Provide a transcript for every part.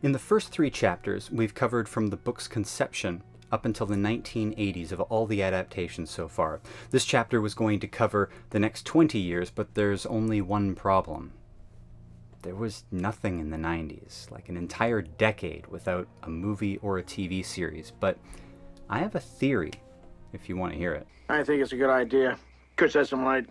In the first 3 chapters, we've covered from the book's conception up until the 1980s of all the adaptations so far. This chapter was going to cover the next 20 years, but there's only one problem. There was nothing in the 90s, like an entire decade without a movie or a TV series. But I have a theory, if you want to hear it. I think it's a good idea. Could shed some light.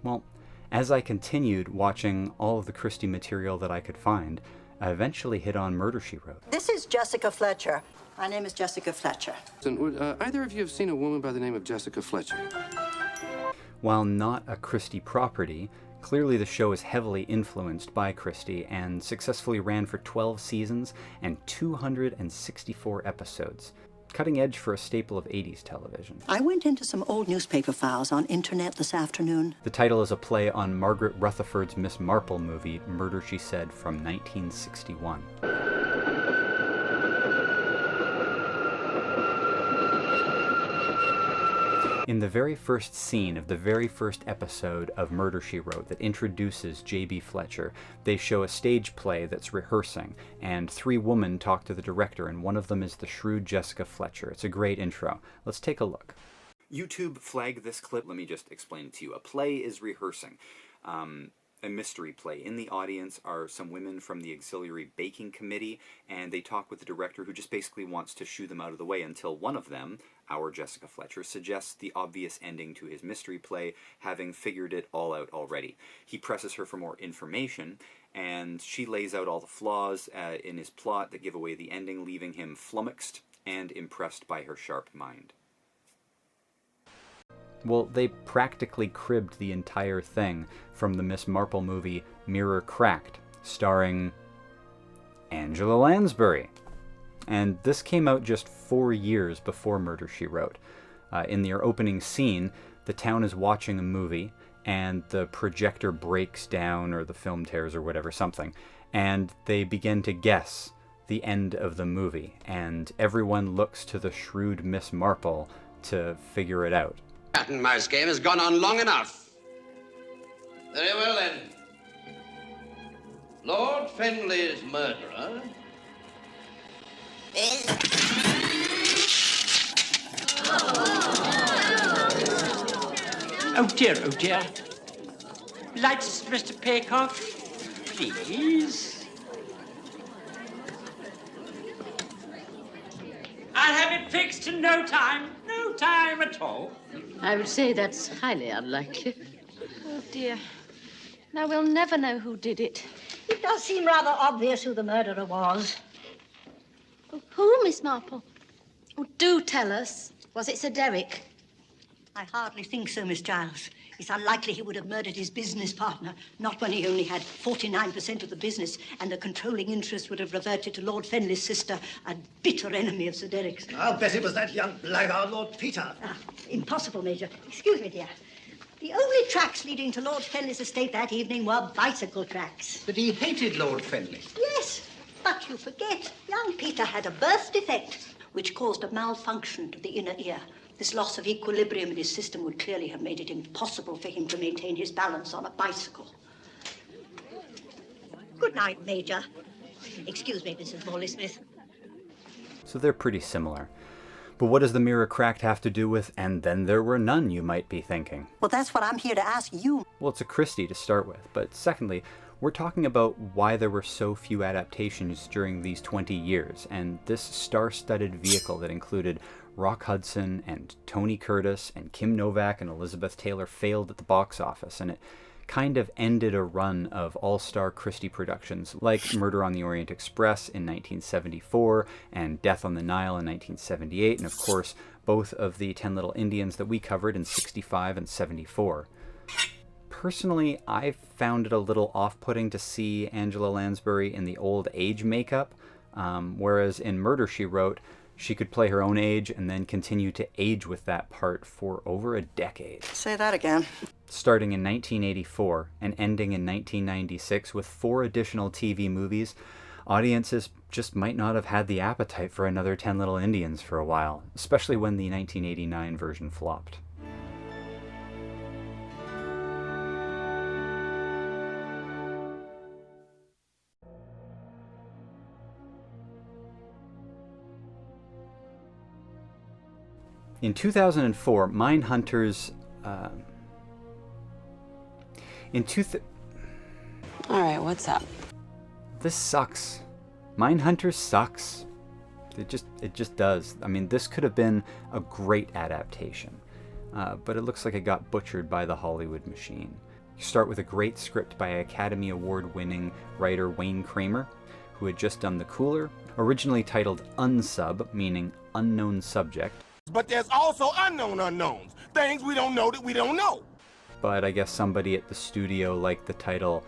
Well, as I continued watching all of the Christie material that I could find, I eventually hit on Murder, She Wrote. This is Jessica Fletcher. My name is Jessica Fletcher. Would either of you have seen a woman by the name of Jessica Fletcher? While not a Christie property, clearly the show is heavily influenced by Christie and successfully ran for 12 seasons and 264 episodes. Cutting edge for a staple of 80s television. I went into some old newspaper files on internet this afternoon. The title is a play on Margaret Rutherford's Miss Marple movie, Murder, She Said, from 1961. In the very first scene of the very first episode of Murder, She Wrote that introduces J.B. Fletcher, they show a stage play that's rehearsing, and 3 women talk to the director, and one of them is the shrewd Jessica Fletcher. It's a great intro. Let's take a look. YouTube flagged this clip. Let me just explain it to you. A play is rehearsing. A mystery play. In the audience are some women from the auxiliary baking committee, and they talk with the director, who just basically wants to shoo them out of the way until one of them, our Jessica Fletcher, suggests the obvious ending to his mystery play, having figured it all out already. He presses her for more information, and she lays out all the flaws in his plot that give away the ending, leaving him flummoxed and impressed by her sharp mind. Well, they practically cribbed the entire thing from the Miss Marple movie Mirror Cracked, starring Angela Lansbury. And this came out just 4 years before Murder, She Wrote. In their opening scene, the town is watching a movie, and the projector breaks down, or the film tears, or whatever, something, and they begin to guess the end of the movie, and everyone looks to the shrewd Miss Marple to figure it out. Cat and mouse game has gone on long enough. Very well, then. Lord Fenley's murderer... Oh dear, oh dear. Lights, Mr. Paycock, please. I'll have it fixed in no time. No time at all. I would say that's highly unlikely. Oh, dear. Now, we'll never know who did it. It does seem rather obvious who the murderer was. Who, Miss Marple? Oh, do tell us. Was it Sir Derek? I hardly think so, Miss Giles. It's unlikely he would have murdered his business partner, not when he only had 49% of the business, and the controlling interest would have reverted to Lord Fenley's sister, a bitter enemy of Sir Derek's. I'll bet it was that young blackguard, Lord Peter. Impossible, Major. Excuse me, dear. The only tracks leading to Lord Fenley's estate that evening were bicycle tracks. But he hated Lord Fenley. Yes, but you forget, young Peter had a birth defect, which caused a malfunction to the inner ear. This loss of equilibrium in his system would clearly have made it impossible for him to maintain his balance on a bicycle. Good night, Major. Excuse me, Mrs. Morley-Smith. So they're pretty similar. But what does the Mirror Cracked have to do with And Then There Were None, you might be thinking? Well, that's what I'm here to ask you. Well, it's a Christie to start with, but secondly, we're talking about why there were so few adaptations during these 20 years, and this star-studded vehicle that included Rock Hudson and Tony Curtis and Kim Novak and Elizabeth Taylor failed at the box office, and it kind of ended a run of all-star Christie productions like Murder on the Orient Express in 1974 and Death on the Nile in 1978, and of course both of the 10 Little Indians that we covered in 65 and 74. Personally, I found it a little off-putting to see Angela Lansbury in the old age makeup, whereas in Murder, She Wrote, she could play her own age and then continue to age with that part for over a decade. Say that again. Starting in 1984 and ending in 1996 with 4 additional TV movies, audiences just might not have had the appetite for another 10 Little Indians for a while, especially when the 1989 version flopped. In 2004, Mindhunters... All right, what's up? This sucks. Mindhunters sucks. It just does. I mean, this could have been a great adaptation, but it looks like it got butchered by the Hollywood machine. You start with a great script by Academy Award-winning writer Wayne Kramer, who had just done The Cooler, originally titled Unsub, meaning unknown subject. But there's also unknown unknowns, things we don't know that we don't know. But I guess somebody at the studio liked the title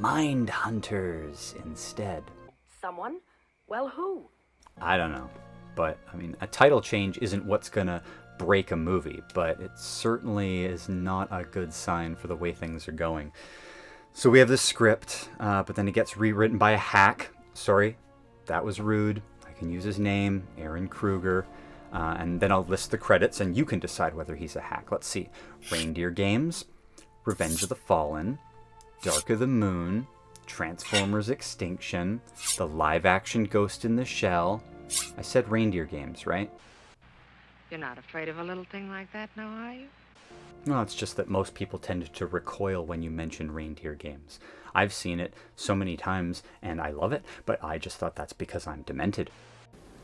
Mindhunters instead. Someone? Well, who? I don't know. But, I mean, a title change isn't what's gonna break a movie, but it certainly is not a good sign for the way things are going. So we have this script, but then it gets rewritten by a hack. Sorry, that was rude. I can use his name, Aaron Kruger. And then I'll list the credits, and you can decide whether he's a hack. Let's see. Reindeer Games, Revenge of the Fallen, Dark of the Moon, Transformers Extinction, the live-action Ghost in the Shell. I said Reindeer Games, right? You're not afraid of a little thing like that now, are you? No, it's just that most people tend to recoil when you mention Reindeer Games. I've seen it so many times, and I love it, but I just thought that's because I'm demented.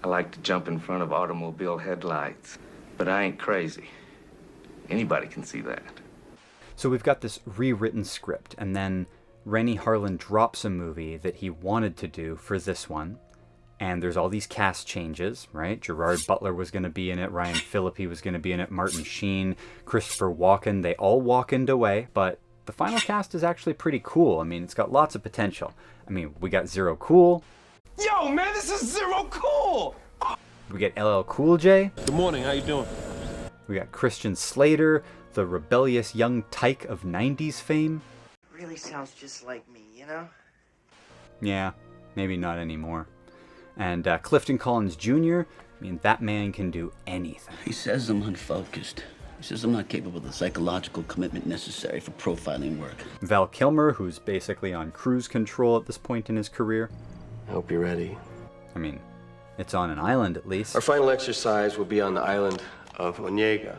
I like to jump in front of automobile headlights, but I ain't crazy. Anybody can see that. So we've got this rewritten script, and then Rennie Harlin drops a movie that he wanted to do for this one, and there's all these cast changes, right? Gerard Butler was going to be in it, Ryan Phillippe was going to be in it, Martin Sheen, Christopher Walken, they all walkened away, but the final cast is actually pretty cool. I mean, it's got lots of potential. I mean, we got Zero Cool. Yo, man, this is Zero Cool! We get LL Cool J. Good morning, how you doing? We got Christian Slater, the rebellious young tyke of 90s fame. Really sounds just like me, you know? Yeah, maybe not anymore. And Clifton Collins Jr., I mean, that man can do anything. He says I'm unfocused. He says I'm not capable of the psychological commitment necessary for profiling work. Val Kilmer, who's basically on cruise control at this point in his career. I hope you're ready. I mean, it's on an island at least. Our final exercise will be on the island of Onega.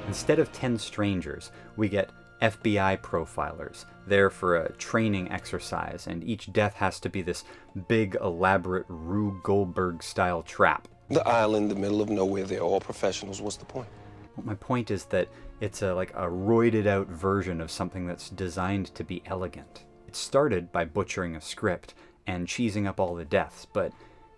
Instead of 10 strangers, we get FBI profilers there for a training exercise, and each death has to be this big, elaborate Rube Goldberg-style trap. The island, the middle of nowhere, they're all professionals. What's the point? Well, my point is that it's like a roided-out version of something that's designed to be elegant. It started by butchering a script and cheesing up all the deaths, but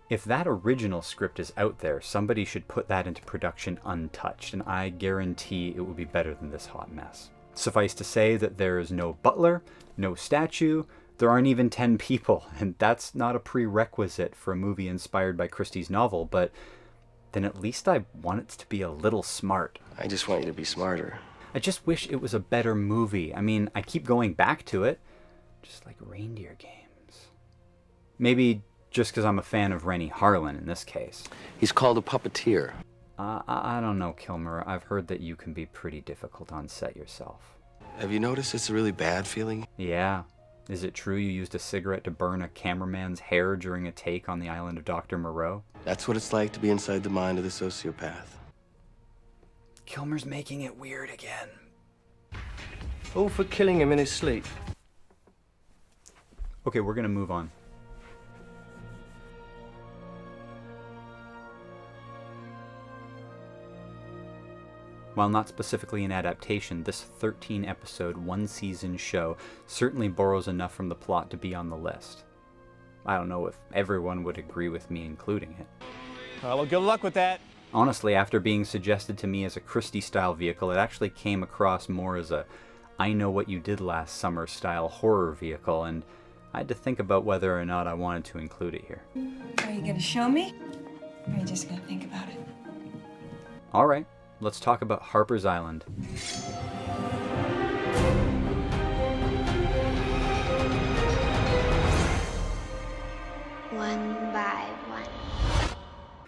if that original script is out there, somebody should put that into production untouched, and I guarantee it will be better than this hot mess. Suffice to say that there is no butler, no statue, there aren't even 10 people, and that's not a prerequisite for a movie inspired by Christie's novel, but then at least I want it to be a little smart. I just want you to be smarter. I just wish it was a better movie. I mean, I keep going back to it, just like Reindeer Games. Maybe just because I'm a fan of Rennie Harlin in this case. He's called a puppeteer. I don't know, Kilmer. I've heard that you can be pretty difficult on set yourself. Have you noticed it's a really bad feeling? Yeah. Is it true you used a cigarette to burn a cameraman's hair during a take on the island of Dr. Moreau? That's what it's like to be inside the mind of the sociopath. Kilmer's making it weird again. All for killing him in his sleep. Okay, we're gonna move on. While not specifically an adaptation, this 13-episode, one-season show certainly borrows enough from the plot to be on the list. I don't know if everyone would agree with me including it. Well, good luck with that. Honestly, after being suggested to me as a Christie-style vehicle, it actually came across more as a I Know What You Did Last Summer-style horror vehicle, and I had to think about whether or not I wanted to include it here. Are you gonna show me? Or are you just gonna think about it? Alright. Let's talk about Harpers Island. One by one.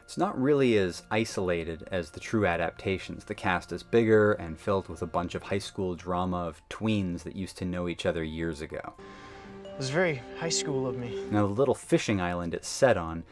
It's not really as isolated as the true adaptations. The cast is bigger and filled with a bunch of high school drama of tweens that used to know each other years ago. It was very high school of me. Now, the little fishing island it's set on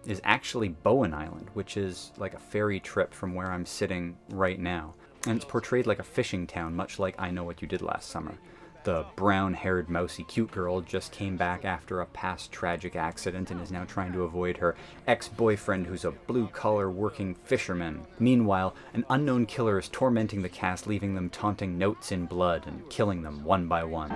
is actually Bowen Island, which is like a ferry trip from where I'm sitting right now. And it's portrayed like a fishing town, much like I Know What You Did Last Summer. The brown-haired, mousy, cute girl just came back after a past tragic accident and is now trying to avoid her ex-boyfriend who's a blue-collar working fisherman. Meanwhile, an unknown killer is tormenting the cast, leaving them taunting notes in blood and killing them one by one.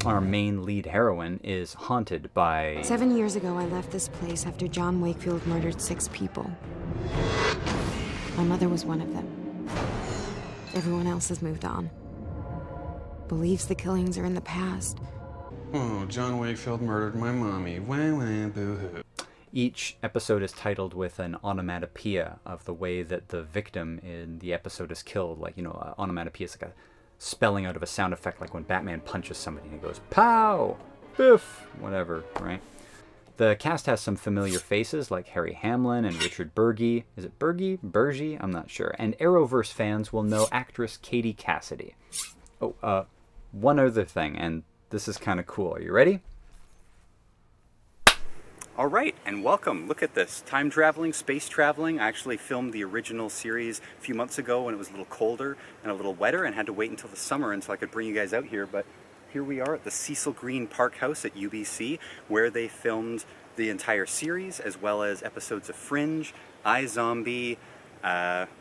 Our main lead heroine is haunted by... 7 years ago, I left this place after John Wakefield murdered 6 people. My mother was one of them. Everyone else has moved on. Believes the killings are in the past. Oh, John Wakefield murdered my mommy. Wah, wah, boo-hoo. Each episode is titled with an onomatopoeia of the way that the victim in the episode is killed. Like, you know, onomatopoeia is like a spelling out of a sound effect, like when Batman punches somebody and he goes, pow, biff, whatever, right? The cast has some familiar faces like Harry Hamlin and Richard Burgi. Is it Burgi? Burgi? I'm not sure. And Arrowverse fans will know actress Katie Cassidy. Oh, one other thing, and this is kind of cool. Are you ready? All right, and welcome. Look at this. Time traveling, space traveling. I actually filmed the original series a few months ago when it was a little colder and a little wetter and had to wait until the summer until I could bring you guys out here. But here we are at the Cecil Green Park House at UBC, where they filmed the entire series, as well as episodes of Fringe, iZombie,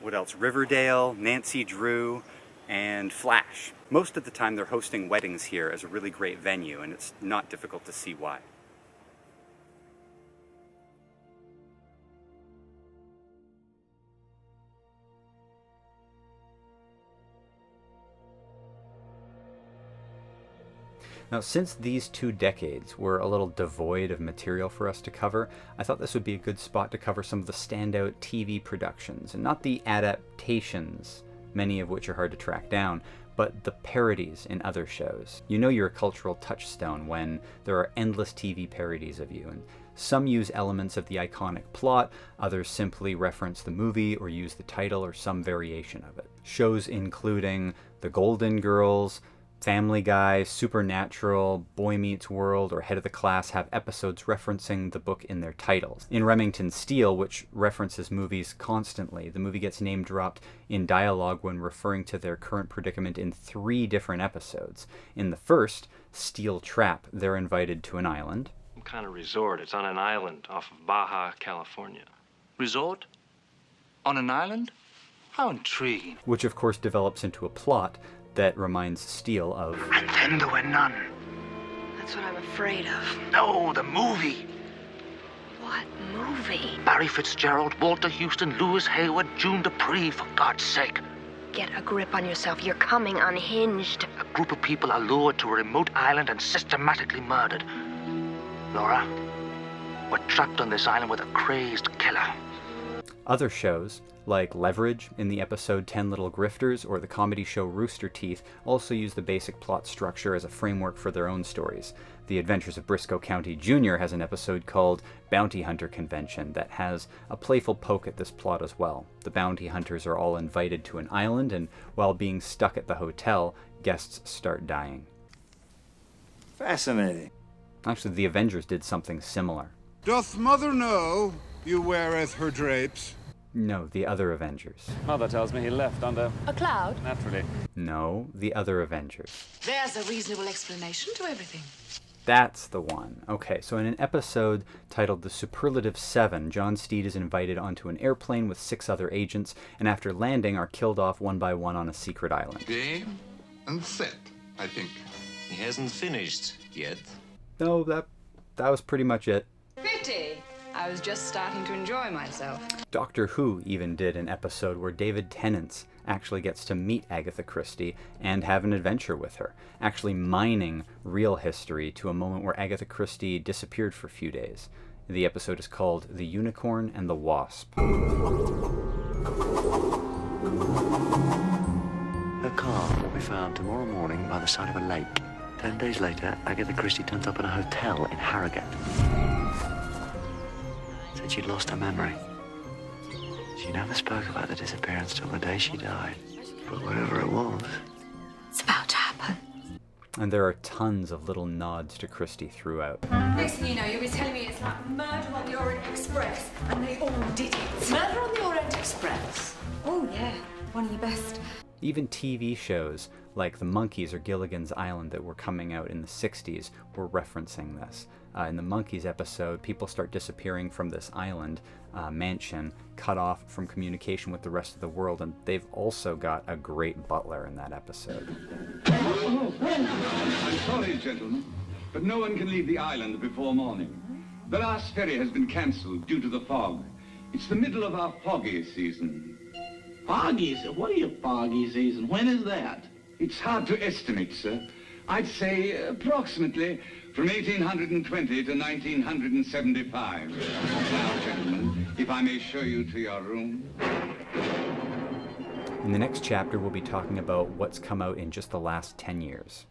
what else? Riverdale, Nancy Drew, and Flash. Most of the time they're hosting weddings here as a really great venue, and it's not difficult to see why. Now, since these 2 decades were a little devoid of material for us to cover, I thought this would be a good spot to cover some of the standout TV productions, and not the adaptations, many of which are hard to track down, but the parodies in other shows. You know you're a cultural touchstone when there are endless TV parodies of you, and some use elements of the iconic plot, others simply reference the movie or use the title or some variation of it. Shows including The Golden Girls, Family Guy, Supernatural, Boy Meets World, or Head of the Class have episodes referencing the book in their titles. In Remington Steele, which references movies constantly, the movie gets name dropped in dialogue when referring to their current predicament in 3 different episodes. In the first, Steel Trap, they're invited to an island. Some kind of resort. It's on an island off of Baja, California. Resort? On an island? How intriguing. Which of course develops into a plot that reminds Steele of... And then there were none. That's what I'm afraid of. No, the movie. What movie? Barry Fitzgerald, Walter Houston, Louis Hayward, June Dupree, for God's sake. Get a grip on yourself. You're coming unhinged. A group of people are lured to a remote island and systematically murdered. Laura, we're trapped on this island with a crazed killer. Other shows, like Leverage in the episode 10 Little Grifters or the comedy show Rooster Teeth, also use the basic plot structure as a framework for their own stories. The Adventures of Briscoe County Jr. has an episode called Bounty Hunter Convention that has a playful poke at this plot as well. The bounty hunters are all invited to an island, and while being stuck at the hotel, guests start dying. Fascinating. Actually, the Avengers did something similar. Doth mother know you weareth her drapes? No, the other Avengers. Mother tells me he left under... A cloud? Naturally. No, the other Avengers. There's a reasonable explanation to everything. That's the one. Okay, so in an episode titled The Superlative 7, John Steed is invited onto an airplane with 6 other agents, and after landing are killed off one by one on a secret island. Game and set, I think. He hasn't finished yet. No, that was pretty much it. Pity. I was just starting to enjoy myself. Doctor Who even did an episode where David Tennant actually gets to meet Agatha Christie and have an adventure with her, actually mining real history to a moment where Agatha Christie disappeared for a few days. The episode is called The Unicorn and the Wasp. Her car will be found tomorrow morning by the side of a lake. 10 days later, Agatha Christie turns up in a hotel in Harrogate. Said she'd lost her memory. She never spoke about the disappearance till the day she died. But whatever it was, it's about to happen. And there are tons of little nods to Christie throughout. Next thing you know, you'll be telling me it's like Murder on the Orient Express, and they all did it. Murder on the Orient Express? Oh, yeah. One of your best. Even TV shows like The Monkees or Gilligan's Island that were coming out in the 60s were referencing this. In the Monkees episode, people start disappearing from this island mansion, cut off from communication with the rest of the world, and they've also got a great butler in that episode. I'm sorry, gentlemen, but no one can leave the island before morning. The last ferry has been cancelled due to the fog. It's the middle of our foggy season. Foggy season? What are your foggy season? When is that? It's hard to estimate, sir. I'd say approximately from 1820 to 1975. Now, gentlemen, if I may show you to your room. In the next chapter, we'll be talking about what's come out in just the last 10 years.